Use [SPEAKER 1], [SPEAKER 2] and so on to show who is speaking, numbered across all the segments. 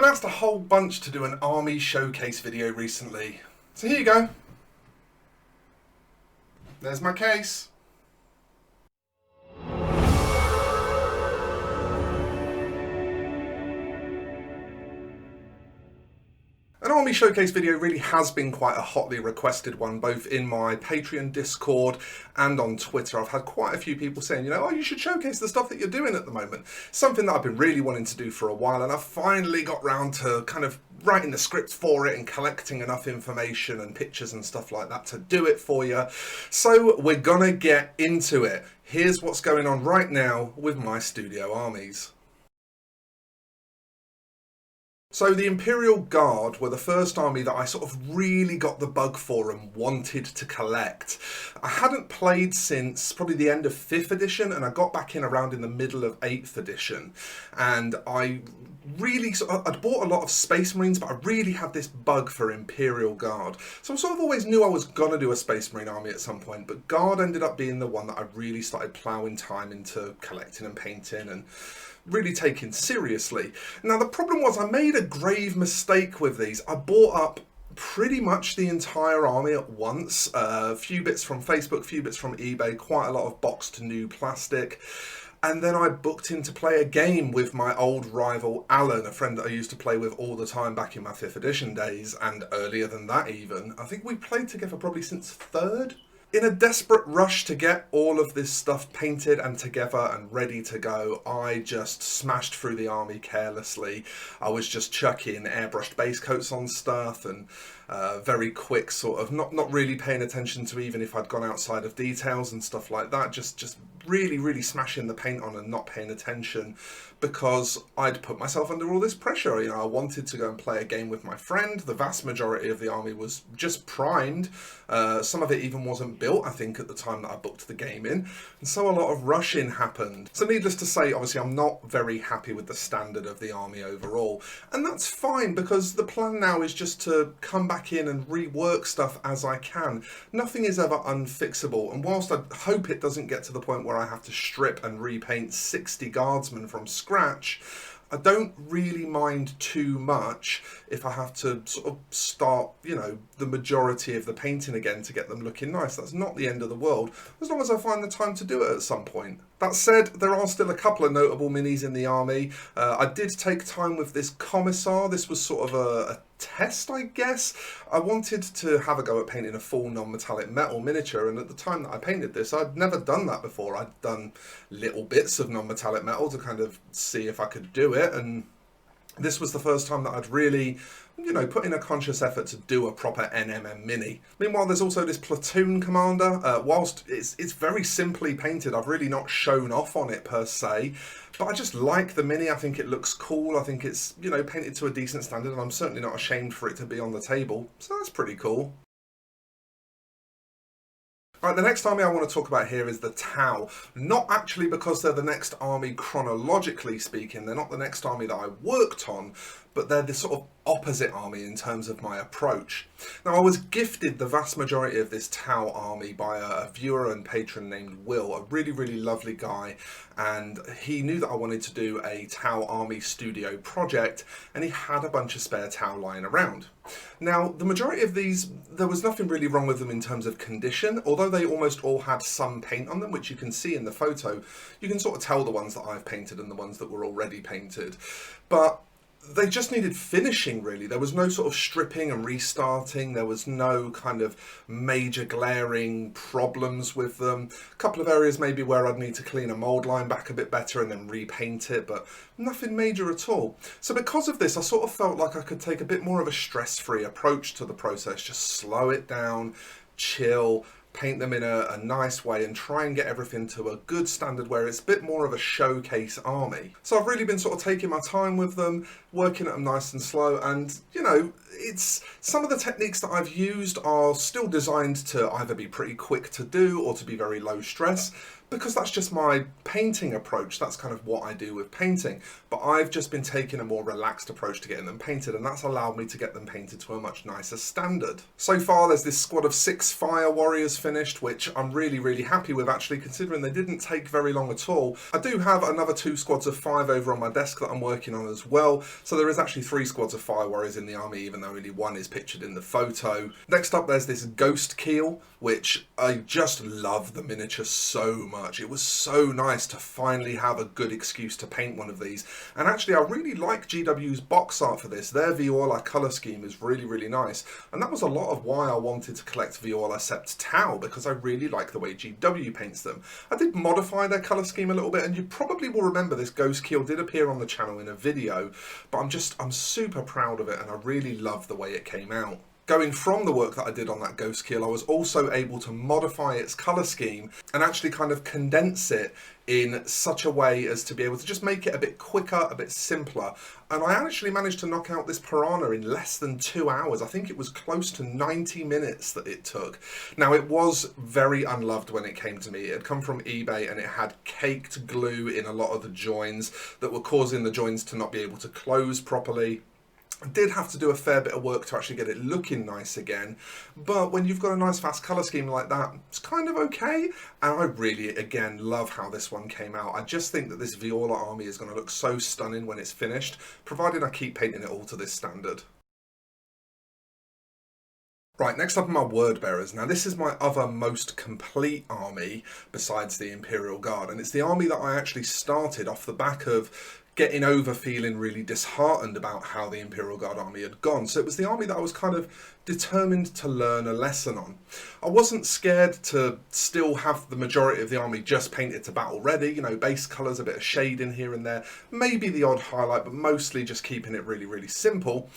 [SPEAKER 1] Been asked a whole bunch to do an army showcase video recently. So here you go. There's my case. An Army Showcase video really has been quite a hotly requested one, both in my Patreon Discord and on Twitter. I've had quite a few people saying, oh, you should showcase the stuff that you're doing at the moment. Something that I've been really wanting to do for a while, and I've finally got round to kind of writing the script for it and collecting enough information and pictures and stuff like that to do it for you. So we're gonna get into it. Here's what's going on right now with my studio armies. So the Imperial Guard were the first army that I sort of really got the bug for and wanted to collect. I hadn't played since probably the end of 5th edition, and I got back in around in the middle of 8th edition. And I really, I'd bought a lot of Space Marines, but I really had this bug for Imperial Guard. So I sort of always knew I was gonna do a Space Marine army at some point, but Guard ended up being the one that I really started ploughing time into collecting and painting and really taken seriously. Now the problem was I made a grave mistake with these. I bought up pretty much the entire army at once, a few bits from Facebook, a few bits from eBay, quite a lot of boxed new plastic. And then I booked in to play a game with my old rival Alan, a friend that I used to play with all the time back in my 5th edition days, and earlier than that even. I think we played together probably since 3rd. In a desperate rush to get all of this stuff painted and together and ready to go, I just smashed through the army carelessly. I was just chucking airbrushed base coats on stuff and very quick sort of, not really paying attention to even if I'd gone outside of details and stuff like that, just really smashing the paint on and not paying attention because I'd put myself under all this pressure. I wanted to go and play a game with my friend. The vast majority of the army was just primed. Some of it even wasn't built, I think, at the time that I booked the game in. And so a lot of rushing happened. So needless to say, obviously, I'm not very happy with the standard of the army overall. And that's fine, because the plan now is just to come back in and rework stuff as I can. Nothing is ever unfixable. And whilst I hope it doesn't get to the point where I have to strip and repaint 60 guardsmen from scratch, I don't really mind too much if I have to sort of start, the majority of the painting again to get them looking nice. That's not the end of the world, as long as I find the time to do it at some point. That said, there are still a couple of notable minis in the army. I did take time with this Commissar. This was sort of a test, I guess. I wanted to have a go at painting a full non-metallic metal miniature, and at the time that I painted this, I'd never done that before. I'd done little bits of non-metallic metal to kind of see if I could do it, and this was the first time that I'd really, put in a conscious effort to do a proper NMM mini. Meanwhile, there's also this platoon commander. Whilst it's very simply painted, I've really not shown off on it per se, but I just like the mini. I think it looks cool. I think it's, painted to a decent standard, and I'm certainly not ashamed for it to be on the table. So that's pretty cool. Right, the next army I want to talk about here is the Tau. Not actually because they're the next army chronologically speaking, they're not the next army that I worked on, but they're the sort of opposite army in terms of my approach. Now, I was gifted the vast majority of this Tau army by a viewer and patron named Will, a really lovely guy, and he knew that I wanted to do a Tau army studio project, and he had a bunch of spare Tau lying around. Now, the majority of these, there was nothing really wrong with them in terms of condition, although they almost all had some paint on them, which you can see in the photo. You can sort of tell the ones that I've painted and the ones that were already painted. But they just needed finishing, really. There was no sort of stripping and restarting. There was no kind of major glaring problems with them. A couple of areas maybe where I'd need to clean a mould line back a bit better and then repaint it, but nothing major at all. So because of this, I sort of felt like I could take a bit more of a stress-free approach to the process. Just slow it down, chill, paint them in a nice way and try and get everything to a good standard where it's a bit more of a showcase army. So I've really been sort of taking my time with them, working at them nice and slow, and it's some of the techniques that I've used are still designed to either be pretty quick to do or to be very low stress, because that's just my painting approach. That's kind of what I do with painting. But I've just been taking a more relaxed approach to getting them painted, and that's allowed me to get them painted to a much nicer standard. So far, there's this squad of 6 fire warriors finished, which I'm really, really happy with, actually, considering they didn't take very long at all. I do have another 2 squads of 5 over on my desk that I'm working on as well. So there is actually 3 squads of fire warriors in the army, even though only 1 is pictured in the photo. Next up, there's this ghost keel, which I just love the miniature so much. It was so nice to finally have a good excuse to paint one of these. And actually, I really like GW's box art for this. Their Viola colour scheme is really, really nice. And that was a lot of why I wanted to collect Viola Sept Tau, because I really like the way GW paints them. I did modify their colour scheme a little bit, and you probably will remember this ghost keel did appear on the channel in a video, but I'm super proud of it, and I really love the way it came out. Going from the work that I did on that ghost keel, I was also able to modify its colour scheme and actually kind of condense it in such a way as to be able to just make it a bit quicker, a bit simpler. And I actually managed to knock out this piranha in less than 2 hours. I think it was close to 90 minutes that it took. Now, it was very unloved when it came to me. It had come from eBay and it had caked glue in a lot of the joins that were causing the joins to not be able to close properly. I did have to do a fair bit of work to actually get it looking nice again, but when you've got a nice fast colour scheme like that, it's kind of okay. And I really, again, love how this one came out. I just think that this Viola army is going to look so stunning when it's finished, provided I keep painting it all to this standard. Right, next up are my word bearers. Now, this is my other most complete army besides the Imperial Guard, and it's the army that I actually started off the back of getting over feeling really disheartened about how the Imperial Guard army had gone. So it was the army that I was kind of determined to learn a lesson on. I wasn't scared to still have the majority of the army just painted to battle ready, you know, base colours, a bit of shade in here and there, maybe the odd highlight, but mostly just keeping it really, really simple.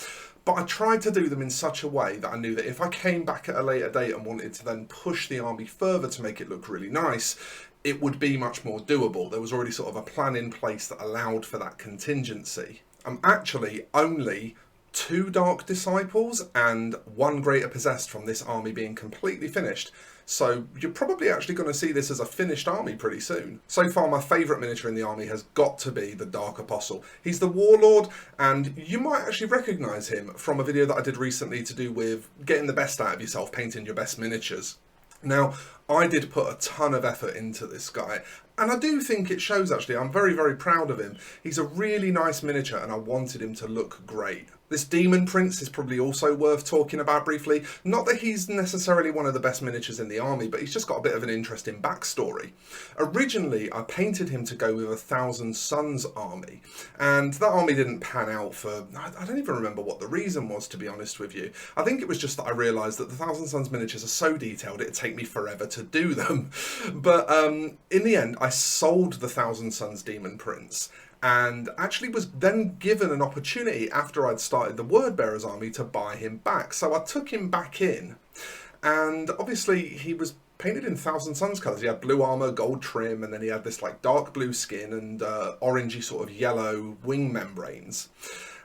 [SPEAKER 1] But I tried to do them in such a way that I knew that if I came back at a later date and wanted to then push the army further to make it look really nice, it would be much more doable. There was already sort of a plan in place that allowed for that contingency. I'm actually only 2 Dark Disciples and 1 Greater Possessed from this army being completely finished. So you're probably actually going to see this as a finished army pretty soon. So far, my favourite miniature in the army has got to be the Dark Apostle. He's the Warlord, and you might actually recognise him from a video that I did recently to do with getting the best out of yourself, painting your best miniatures. Now, I did put a ton of effort into this guy, and I do think it shows actually. I'm very, very proud of him. He's a really nice miniature, and I wanted him to look great. This Demon Prince is probably also worth talking about briefly. Not that he's necessarily one of the best miniatures in the army, but he's just got a bit of an interesting backstory. Originally, I painted him to go with a Thousand Sons army, and that army didn't pan out for, I don't even remember what the reason was, to be honest with you. I think it was just that I realised that the Thousand Sons miniatures are so detailed, it'd take me forever to do them. But in the end, I sold the Thousand Sons Demon Prince, and actually was then given an opportunity after I'd started the Word Bearers army to buy him back. So I took him back in, and obviously he was painted in Thousand Sons colours. He had blue armour, gold trim, and then he had this like dark blue skin and orangey sort of yellow wing membranes.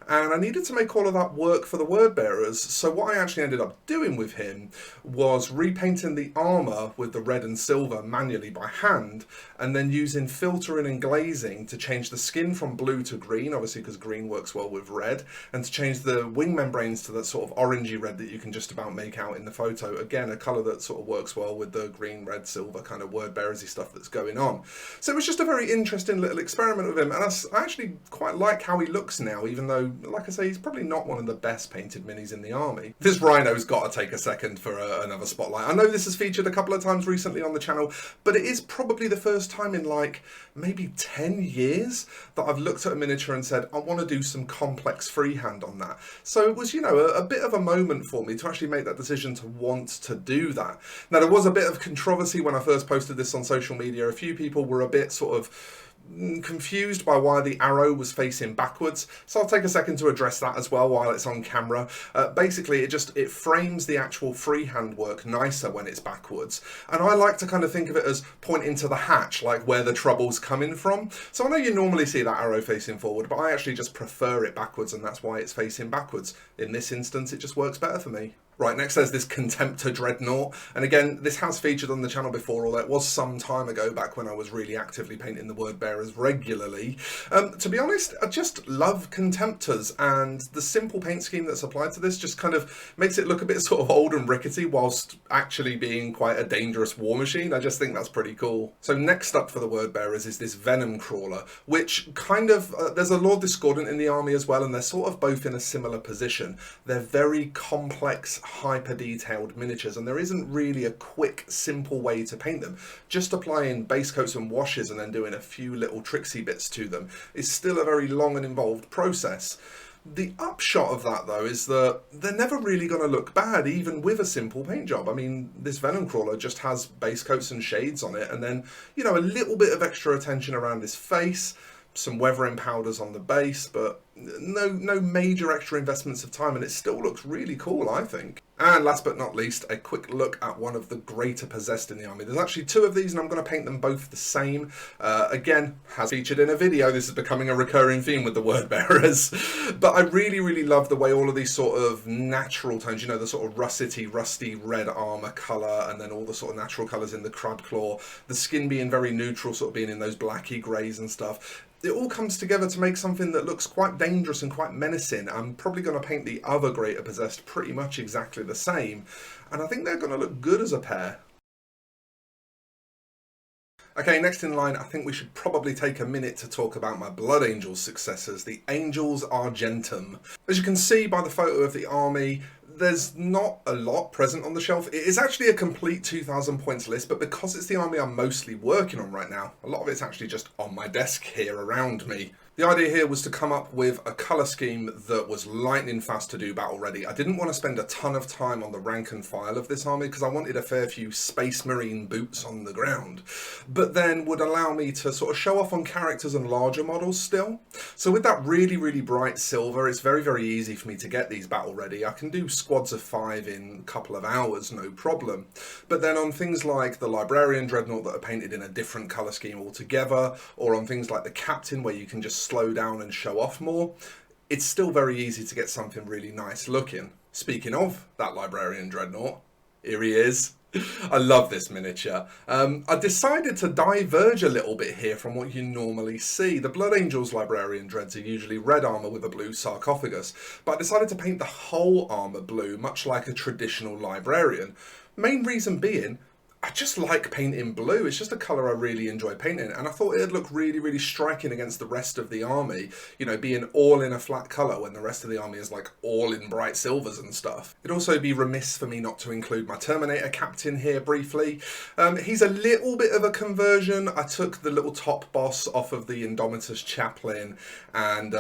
[SPEAKER 1] And I needed to make all of that work for the Word Bearers, so what I actually ended up doing with him was repainting the armour with the red and silver manually by hand, and then using filtering and glazing to change the skin from blue to green, obviously because green works well with red, and to change the wing membranes to that sort of orangey red that you can just about make out in the photo. Again, a colour that sort of works well with the green, red, silver kind of Word Bearersy stuff that's going on. So it was just a very interesting little experiment with him, and I actually quite like how he looks now, even though, like I say, he's probably not one of the best painted minis in the army. This Rhino's got to take a second for another spotlight. I know this has featured a couple of times recently on the channel, but it is probably the first time in like maybe 10 years that I've looked at a miniature and said, I want to do some complex freehand on that. So it was, you know, a bit of a moment for me to actually make that decision to want to do that. Now, there was a bit of controversy when I first posted this on social media. A few people were a bit sort of confused by why the arrow was facing backwards, so I'll take a second to address that as well while it's on camera. Basically, it frames the actual freehand work nicer when it's backwards, and I like to kind of think of it as pointing to the hatch, like where the trouble's coming from. So I know you normally see that arrow facing forward, but I actually just prefer it backwards, and that's why it's facing backwards. In this instance, it just works better for me. Right, next there's this Contemptor Dreadnought, and again, this has featured on the channel before, although it was some time ago, back when I was really actively painting the word bearers regularly. To be honest, I just love Contemptors, and the simple paint scheme that's applied to this just kind of makes it look a bit sort of old and rickety, whilst actually being quite a dangerous war machine. I just think that's pretty cool. So next up for the word bearers is this Venom Crawler, which kind of, there's a Lord Discordant in the army as well, and they're sort of both in a similar position. They're very complex, hyper detailed miniatures, and there isn't really a quick, simple way to paint them. Just applying base coats and washes and then doing a few little tricksy bits to them is still a very long and involved process. The upshot of that, though, is that they're never really going to look bad, even with a simple paint job. I mean, this Venom Crawler just has base coats and shades on it, and then, you know, a little bit of extra attention around his face, some weathering powders on the base, but no major extra investments of time, and it still looks really cool, I think. And last but not least, a quick look at one of the greater possessed in the army. There's actually two of these, and I'm going to paint them both the same. Again, has featured in a video. This is becoming a recurring theme with the word bearers. But I really love the way all of these sort of natural tones, you know, the sort of rusty red armor color, and then all the sort of natural colors in the crab claw, the skin being very neutral, sort of being in those blacky greys and stuff. It all comes together to make something that looks quite dangerous and quite menacing. I'm probably going to paint the other greater possessed pretty much exactly the same, and I think they're going to look good as a pair. Okay, next in line, I think we should probably take a minute to talk about my Blood Angels successors, the Angels Argentum. As you can see by the photo of the army, there's not a lot present on the shelf. It is actually a complete 2,000 points list, but because it's the army I'm mostly working on right now, a lot of it's actually just on my desk here around me. The idea here was to come up with a colour scheme that was lightning fast to do battle ready. I didn't want to spend a ton of time on the rank and file of this army because I wanted a fair few Space Marine boots on the ground, but then would allow me to sort of show off on characters and larger models still. So with that really bright silver, it's very easy for me to get these battle ready. I can do squads of 5 in a couple of hours, no problem. But then on things like the Librarian Dreadnought that are painted in a different colour scheme altogether, or on things like the Captain where you can just slow down and show off more, it's still very easy to get something really nice looking. Speaking of that Librarian Dreadnought, here he is. I love this miniature. I decided to diverge a little bit here from what you normally see. The Blood Angels Librarian Dreads are usually red armour with a blue sarcophagus, but I decided to paint the whole armour blue, much like a traditional librarian. Main reason being, I just like painting blue. It's just a colour I really enjoy painting, and I thought it'd look really striking against the rest of the army, you know, being all in a flat colour when the rest of the army is like all in bright silvers and stuff. It'd also be remiss for me not to include my Terminator Captain here briefly. He's a little bit of a conversion. I took the little top boss off of the Indomitus Chaplain and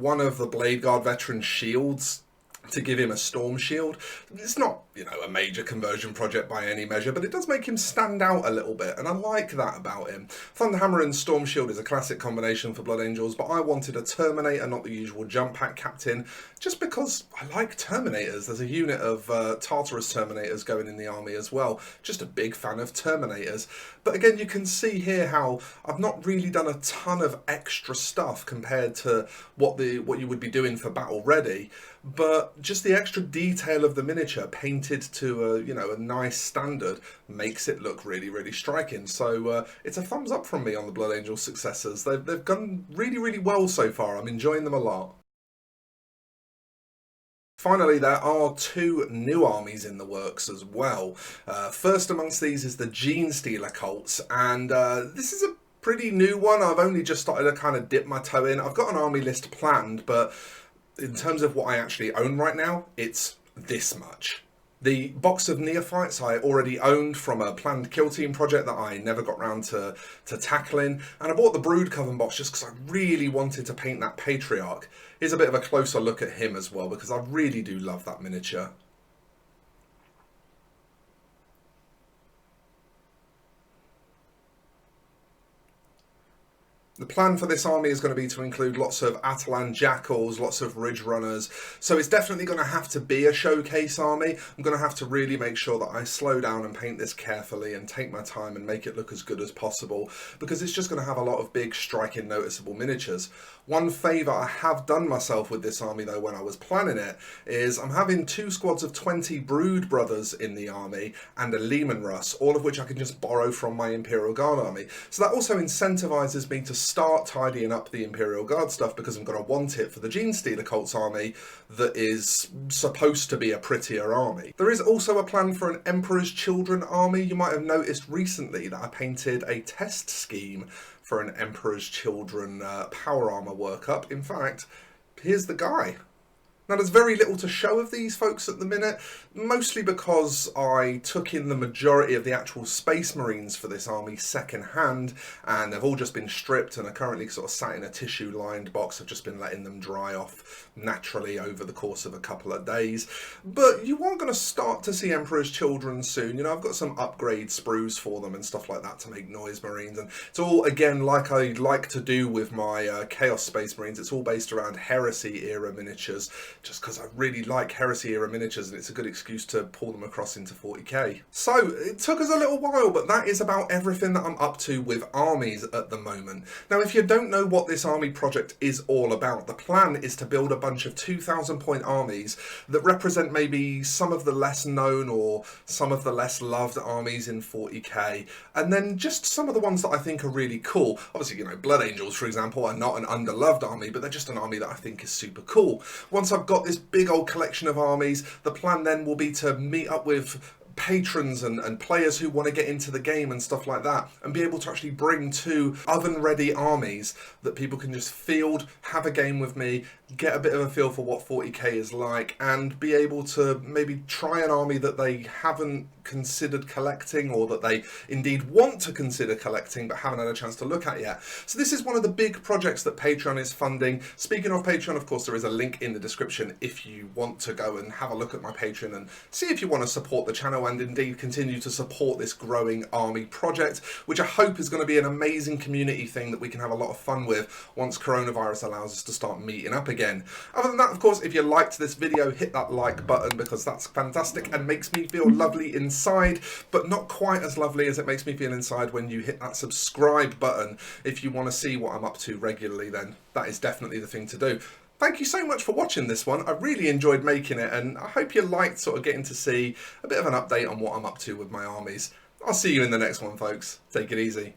[SPEAKER 1] one of the Blade Guard veteran shields to give him a storm shield. It's not, you know, a major conversion project by any measure, but it does make him stand out a little bit, and I like that about him. Thunderhammer and Storm Shield is a classic combination for Blood Angels, but I wanted a Terminator, not the usual jump pack captain, just because I like Terminators. There's a unit of Tartarus Terminators going in the army as well. Just a big fan of Terminators. But again, you can see here how I've not really done a ton of extra stuff compared to what you would be doing for Battle Ready, but just the extra detail of the miniature painted to a, you know, a nice standard makes it look really striking. So it's a thumbs up from me on the Blood Angel successors. They've gone really well so far. I'm enjoying them a lot. Finally, there are 2 new armies in the works as well. First amongst these is the Gene Stealer Cults, and this is a pretty new one. I've only just started to kind of dip my toe in. I've got an army list planned, but in terms of what I actually own right now, it's this much. The box of Neophytes I already owned from a planned kill team project that I never got round to tackling, and I bought the Brood Coven box just because I really wanted to paint that Patriarch. Here's a bit of a closer look at him as well, because I really do love that miniature. The plan for this army is going to be to include lots of Atalan Jackals, lots of Ridge Runners, so it's definitely going to have to be a showcase army. I'm going to have to really make sure that I slow down and paint this carefully and take my time and make it look as good as possible, because it's just going to have a lot of big, striking, noticeable miniatures. One favour I have done myself with this army though when I was planning it is I'm having 2 squads of 20 Brood Brothers in the army and a Lehman Russ, all of which I can just borrow from my Imperial Guard army. So that also incentivises me to start tidying up the Imperial Guard stuff, because I'm going to want it for the Genestealer Cults army that is supposed to be a prettier army. There is also a plan for an Emperor's Children army. You might have noticed recently that I painted a test scheme for an Emperor's Children power armor workup. In fact, here's the guy. Now, there's very little to show of these folks at the minute, mostly because I took in the majority of the actual Space Marines for this army second-hand, and they've all just been stripped and are currently sort of sat in a tissue-lined box. I've just been letting them dry off naturally over the course of a couple of days. But you are going to start to see Emperor's Children soon. You know, I've got some upgrade sprues for them and stuff like that to make Noise Marines, and it's all, again, like I like to do with my Chaos Space Marines, it's all based around Heresy-era miniatures, just because I really like Heresy-era miniatures and it's a good excuse to pull them across into 40k. So, it took us a little while, but that is about everything that I'm up to with armies at the moment. Now, if you don't know what this army project is all about, the plan is to build a bunch of 2,000 point armies that represent maybe some of the less known or some of the less loved armies in 40k, and then just some of the ones that I think are really cool. Obviously, you know, Blood Angels, for example, are not an underloved army, but they're just an army that I think is super cool. Once I've got this big old collection of armies, the plan then will be to meet up with patrons and players who want to get into the game and stuff like that, and be able to actually bring 2 oven-ready armies that people can just field, have a game with me, get a bit of a feel for what 40k is like, and be able to maybe try an army that they haven't considered collecting, or that they indeed want to consider collecting but haven't had a chance to look at yet. So this is one of the big projects that Patreon is funding. Speaking of Patreon, of course, there is a link in the description if you want to go and have a look at my Patreon and see if you want to support the channel and indeed continue to support this growing army project, which I hope is going to be an amazing community thing that we can have a lot of fun with once coronavirus allows us to start meeting up again. Other than that, of course, if you liked this video, hit that like button, because that's fantastic and makes me feel lovely inside, but not quite as lovely as it makes me feel inside when you hit that subscribe button. If you want to see what I'm up to regularly, then that is definitely the thing to do. Thank you so much for watching this one. I really enjoyed making it, and I hope you liked sort of getting to see a bit of an update on what I'm up to with my armies. I'll see you in the next one, folks. Take it easy.